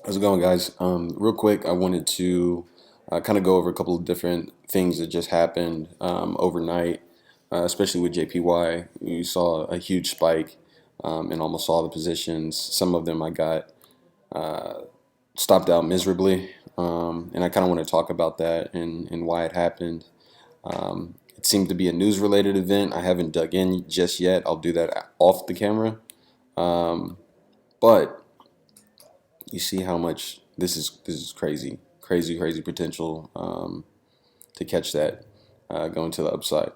How's it going, guys? Real quick, I wanted to kind of go over a couple of different things that just happened overnight, especially with JPY. You saw a huge spike in almost all the positions. Some of them I got stopped out miserably, and I kind of want to talk about that and why it happened. It seemed to be a news-related event. I haven't dug in just yet. I'll do that off the camera. But you see how much this is crazy potential to catch that going to the upside.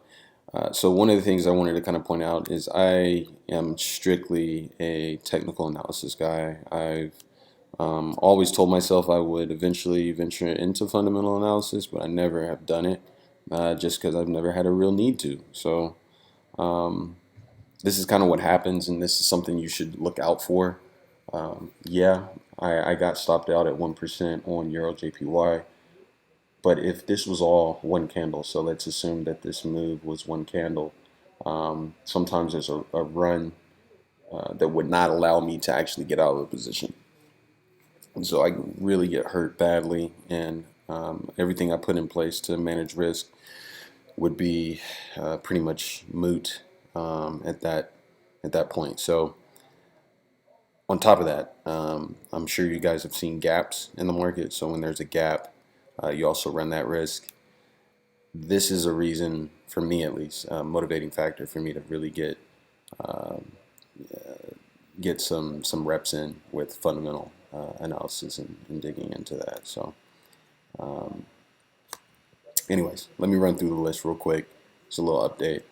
So one of the things I wanted to kind of point out is I am strictly a technical analysis guy. I've always told myself I would eventually venture into fundamental analysis, but I never have done it just because I've never had a real need to. So this is kind of what happens, and this is something you should look out for. Yeah, I got stopped out at 1% on EURJPY, but if this was all one candle, so let's assume that this move was one candle, sometimes there's a run that would not allow me to actually get out of the position. And so I really get hurt badly, and everything I put in place to manage risk would be pretty much moot at that point. So on top of that, I'm sure you guys have seen gaps in the market. So when there's a gap, you also run that risk. This is a reason, for me at least, a motivating factor for me to really get some reps in with fundamental analysis and digging into that. So, anyways, let me run through the list real quick. It's a little update.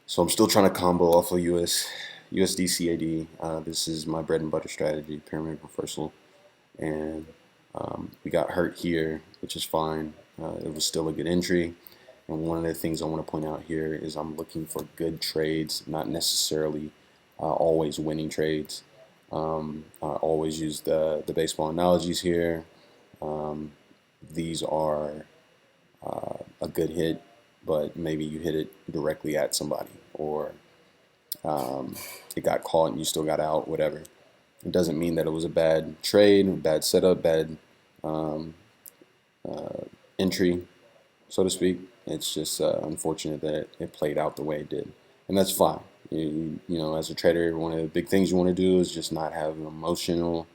So I'm still trying to combo off of USDCAD. This is my bread and butter strategy, pyramid reversal, and we got hurt here, which is fine. It was still a good entry. And one of the things I want to point out here is I'm looking for good trades, not necessarily always winning trades. I always use the baseball analogies here. These are a good hit, but maybe you hit it directly at somebody, or it got caught and you still got out, whatever. It doesn't mean that it was a bad trade, bad setup, bad entry, so to speak. It's just unfortunate that it played out the way it did, and that's fine. You know, as a trader, one of the big things you want to do is just not have an emotional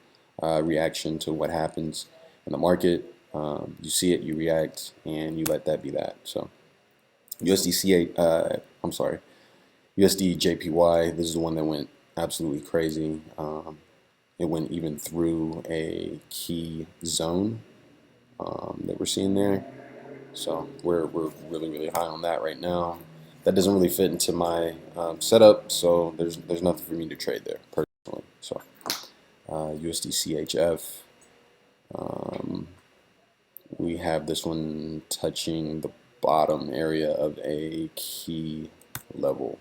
reaction to what happens in the market. You see it, you react, and you let that be that. So I'm sorry, USDJPY. This is the one that went absolutely crazy. It went even through a key zone that we're seeing there. So we're really high on that right now. That doesn't really fit into my setup, so there's nothing for me to trade there personally. So USDCHF, we have this one touching the bottom area of a key level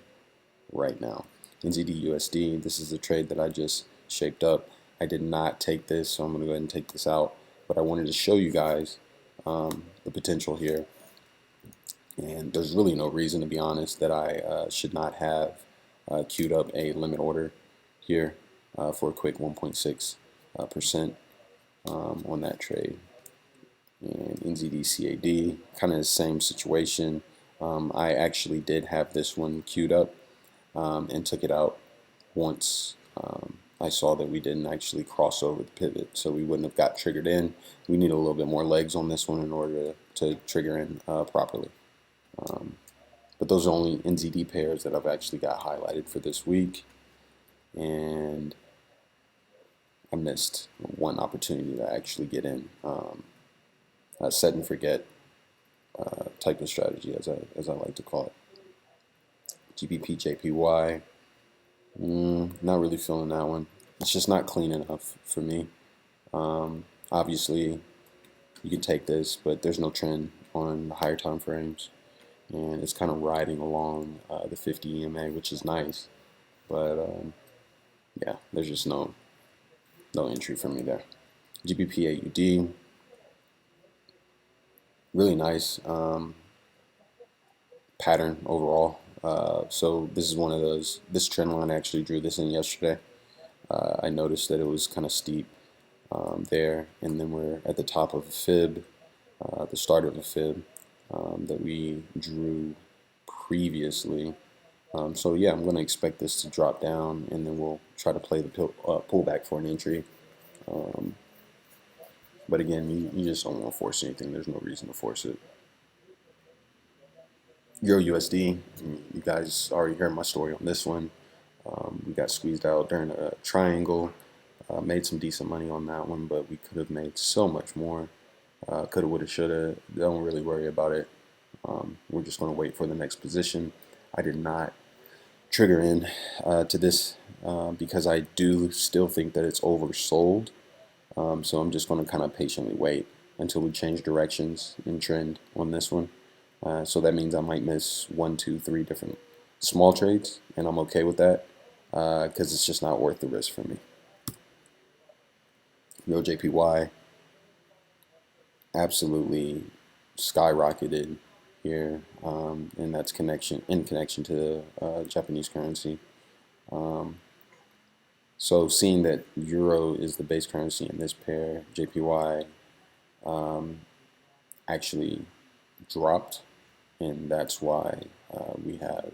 right now. NZDUSD, this is a trade that I just shaped up. I did not take this, so I'm going to go ahead and take this out. But I wanted to show you guys the potential here. And there's really no reason, to be honest, that I should not have queued up a limit order here for a quick 1.6% on that trade. And NZDCAD, kind of the same situation. I actually did have this one queued up and took it out once I saw that we didn't actually cross over the pivot, so we wouldn't have got triggered in. We need a little bit more legs on this one in order to trigger in properly. But those are only NZD pairs that I've actually got highlighted for this week, and I missed one opportunity to actually get in. Set and forget type of strategy, as I like to call it. GBP JPY, not really feeling that one. It's just not clean enough for me. Obviously, you can take this, but there's no trend on the higher time frames, and it's kind of riding along the 50 EMA, which is nice, but yeah, there's just no entry for me there. GBP AUD, really nice pattern overall. So this is one of those. This trend line, I actually drew this in yesterday. I noticed that it was kind of steep, there, and then we're at the top of a fib, the start of a fib that we drew previously. So yeah, I'm going to expect this to drop down, and then we'll try to play the pullback for an entry. But again, you just don't want to force anything. There's no reason to force it. Euro USD, you guys already heard my story on this one. We got squeezed out during a triangle. Made some decent money on that one, but we could have made so much more. Coulda, woulda, shoulda. Don't really worry about it. We're just going to wait for the next position. I did not trigger in to this because I do still think that it's oversold. So I'm just going to kind of patiently wait until we change directions and trend on this one. So that means I might miss 1, 2, 3 different small trades, and I'm okay with that because it's just not worth the risk for me. EURJPY absolutely skyrocketed here, and that's in connection to Japanese currency. So seeing that euro is the base currency in this pair, JPY actually dropped, and that's why we have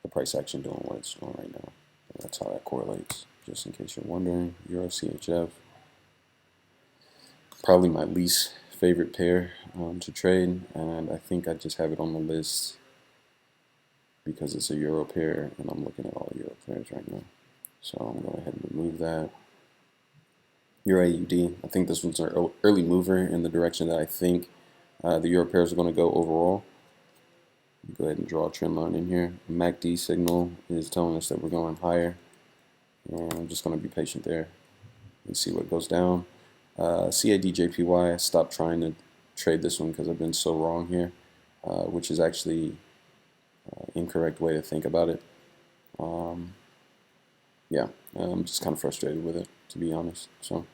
the price action doing what it's doing right now. And that's how that correlates, just in case you're wondering. EURCHF, probably my least favorite pair to trade, and I think I just have it on the list because it's a euro pair, and I'm looking at all euro pairs right now. So I'm going to go ahead and remove that. Euro AUD, I think this one's an early mover in the direction that I think the euro pairs are going to go overall. Go ahead and draw a trend line in here. MACD signal is telling us that we're going higher, and I'm just going to be patient there and see what goes down. CAD-JPY, I stopped trying to trade this one because I've been so wrong here, which is actually incorrect way to think about it. Yeah, I'm just kind of frustrated with it, to be honest. So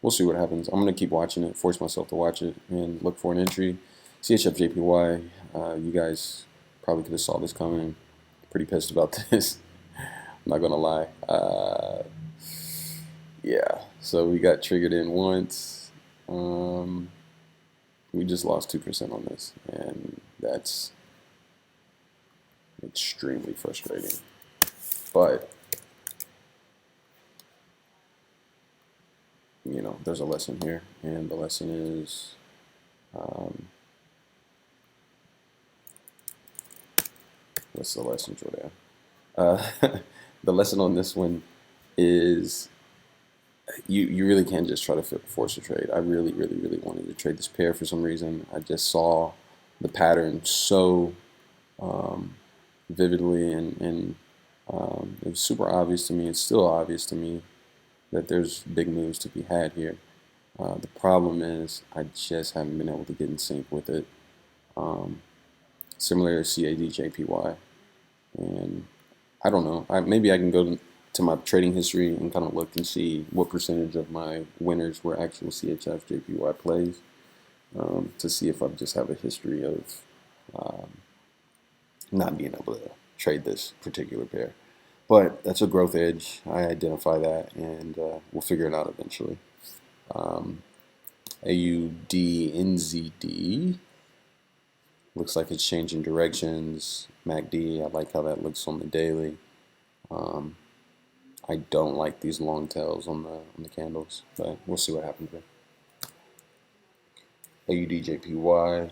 we'll see what happens. I'm going to keep watching it, force myself to watch it, and look for an entry. CHF-JPY, you guys probably could have saw this coming. Pretty pissed about this. I'm not going to lie. Yeah, so we got triggered in once. We just lost 2% on this, and that's extremely frustrating. But you know, there's a lesson here, and the lesson is what's the lesson, Jordan? The lesson on this one is you really can't just try to force a trade. I really wanted to trade this pair for some reason. I just saw the pattern so vividly, and it was super obvious to me. It's still obvious to me that there's big moves to be had here. The problem is I just haven't been able to get in sync with it. Similar to CAD-JPY, and I don't know. Maybe I can go to my trading history and kind of look and see what percentage of my winners were actual CHF-JPY plays to see if I just have a history of not being able to trade this particular pair. But that's a growth edge. I identify that, and we'll figure it out eventually. AUD NZD looks like it's changing directions. MACD, I like how that looks on the daily. I don't like these long tails on the candles, but we'll see what happens there. AUD JPY,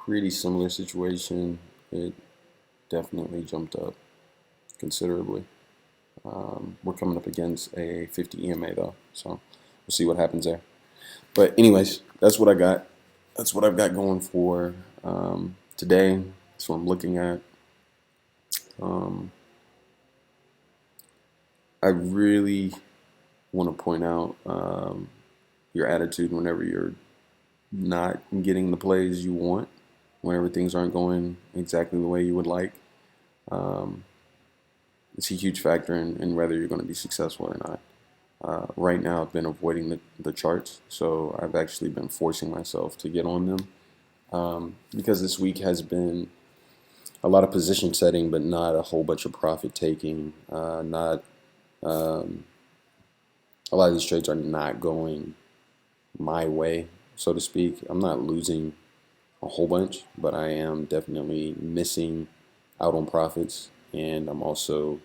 pretty similar situation. It definitely jumped up considerably. We're coming up against a 50 EMA though, so we'll see what happens there. But anyways, that's what I got. That's what I've got going for today. That's what I'm looking at. I really want to point out your attitude whenever you're not getting the plays you want, whenever things aren't going exactly the way you would like. It's a huge factor in whether you're going to be successful or not. Right now, I've been avoiding the charts, so I've actually been forcing myself to get on them because this week has been a lot of position setting, but not a whole bunch of profit taking, not A lot of these trades are not going my way, so to speak. I'm not losing a whole bunch, but I am definitely missing out on profits, and I'm also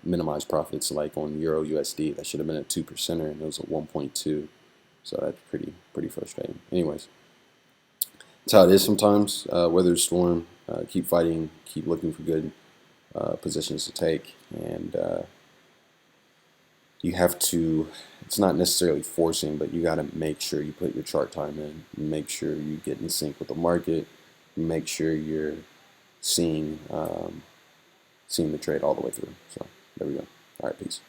minimized profits. Like on Euro USD, that should have been a 2%er, and it was a 1.2. So that's pretty frustrating. Anyways, that's how it is sometimes. Weather the storm, keep fighting, keep looking for good positions to take, and you have to, it's not necessarily forcing, but you got to make sure you put your chart time in, make sure you get in sync with the market, make sure you're seeing seeing the trade all the way through. So there we go. All right, peace.